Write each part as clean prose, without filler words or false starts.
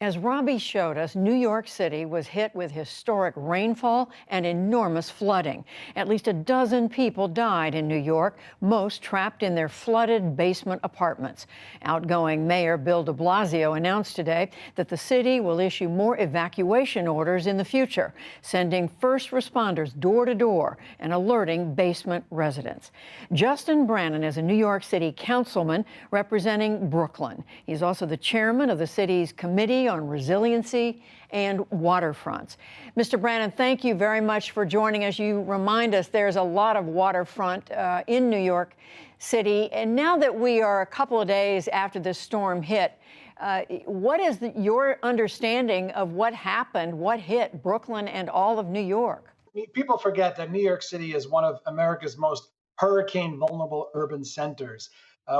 As Robbie showed us, New York City was hit with historic rainfall and enormous flooding. At least a dozen people died in New York, most trapped in their flooded basement apartments. Outgoing Mayor Bill de Blasio announced today that the city will issue more evacuation orders in the future, sending first responders door to door and alerting basement residents. Justin Brannan is a New York City councilman representing Brooklyn. He's also the chairman of the city's Committee on Resiliency and Waterfronts. Mr. Brannan, thank you very much for joining us. You remind us there's a lot of waterfront in New York City. And now that we are a couple of days after this storm hit, what is your understanding of what happened, what hit Brooklyn and all of New York? People forget that New York City is one of America's most hurricane vulnerable urban centers.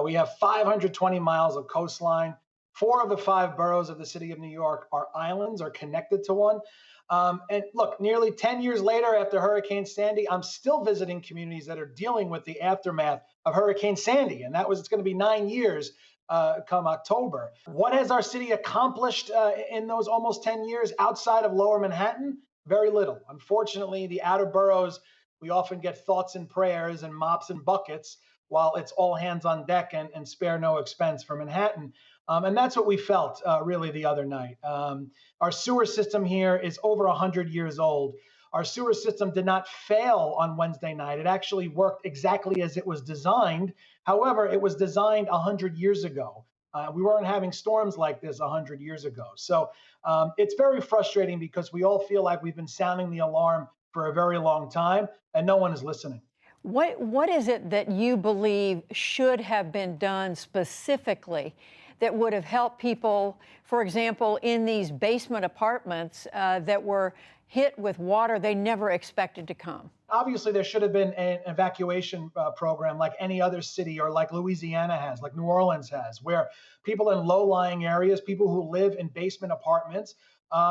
We have 520 miles of coastline. Four of the five boroughs of the city of New York are islands, are connected to one. And look, nearly 10 years later after Hurricane Sandy, I'm still visiting communities that are dealing with the aftermath of Hurricane Sandy. And it's going to be 9 years come October. What has our city accomplished in those almost 10 years outside of Lower Manhattan? Very little. Unfortunately, the outer boroughs, we often get thoughts and prayers and mops and buckets while it's all hands on deck and spare no expense for Manhattan. And that's what we felt really the other night. Our sewer system here is over 100 years old. Our sewer system did not fail on Wednesday night. It actually worked exactly as it was designed. However, it was designed 100 years ago. We weren't having storms like this 100 years ago. So it's very frustrating because we all feel like we've been sounding the alarm for a very long time and no one is listening. What is it that you believe should have been done specifically that would have helped people, for example, in these basement apartments that were hit with water they never expected to come? Obviously, there should have been an evacuation program like any other city or like Louisiana has, like New Orleans has, where people in low-lying areas, people who live in basement apartments,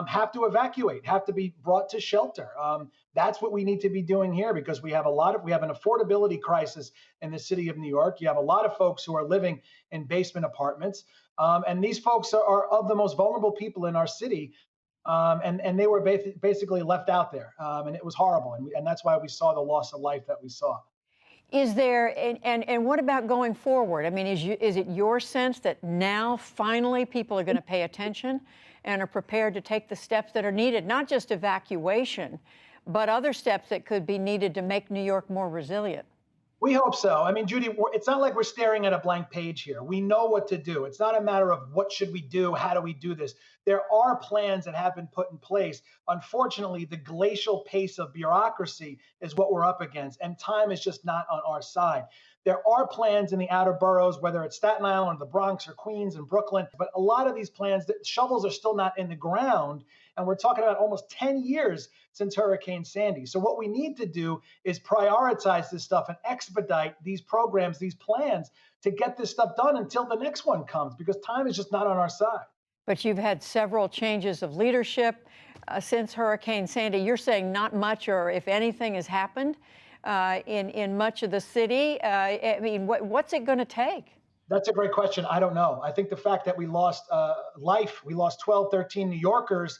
have to evacuate, have to be brought to shelter. That's what we need to be doing here because we have an affordability crisis in the city of New York. You have a lot of folks who are living in basement apartments, and these folks are of the most vulnerable people in our city. And they were basically left out there, and it was horrible, and that's why we saw the loss of life that we saw. Is there, and what about going forward? I mean, is it your sense that now finally people are going to pay attention and are prepared to take the steps that are needed, not just evacuation, but other steps that could be needed to make New York more resilient? We hope so. I mean, Judy, it's not like we're staring at a blank page here. We know what to do. It's not a matter of what should we do, how do we do this. There are plans that have been put in place. Unfortunately, the glacial pace of bureaucracy is what we're up against, and time is just not on our side. There are plans in the outer boroughs, whether it's Staten Island or the Bronx or Queens and Brooklyn, but a lot of these plans, the shovels are still not in the ground. And we're talking about almost 10 years since Hurricane Sandy. So what we need to do is prioritize this stuff and expedite these programs, these plans to get this stuff done until the next one comes, because time is just not on our side. But you've had several changes of leadership since Hurricane Sandy. You're saying not much, or if anything, has happened in much of the city. I mean, what's it going to take? That's a great question. I don't know. I think the fact that we lost life, we lost 12, 13 New Yorkers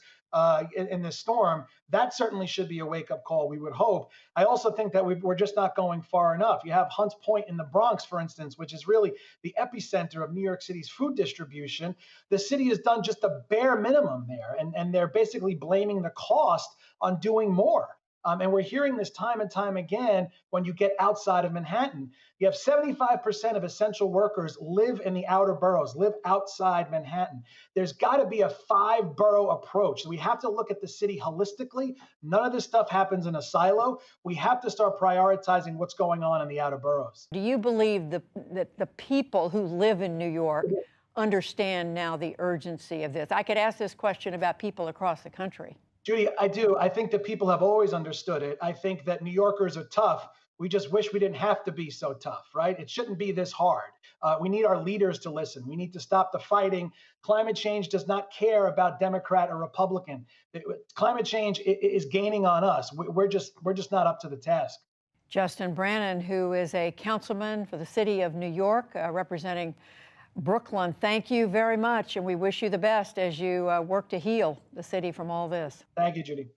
in this storm, that certainly should be a wake-up call, we would hope. I also think that we're just not going far enough. You have Hunts Point in the Bronx, for instance, which is really the epicenter of New York City's food distribution. The city has done just the bare minimum there, and they're basically blaming the cost on doing more. And we're hearing this time and time again when you get outside of Manhattan. You have 75% of essential workers live in the outer boroughs, live outside Manhattan. There's got to be a 5-borough approach. We have to look at the city holistically. None of this stuff happens in a silo. We have to start prioritizing what's going on in the outer boroughs. Do you believe that the people who live in New York understand now the urgency of this? I could ask this question about people across the country. Judy, I do. I think that people have always understood it. I think that New Yorkers are tough. We just wish we didn't have to be so tough, right? It shouldn't be this hard. We need our leaders to listen. We need to stop the fighting. Climate change does not care about Democrat or Republican. Climate change is gaining on us. We're just not up to the task. Justin Brannan, who is a councilman for the city of New York, representing Brooklyn, thank you very much, and we wish you the best as you work to heal the city from all this. Thank you, Judy.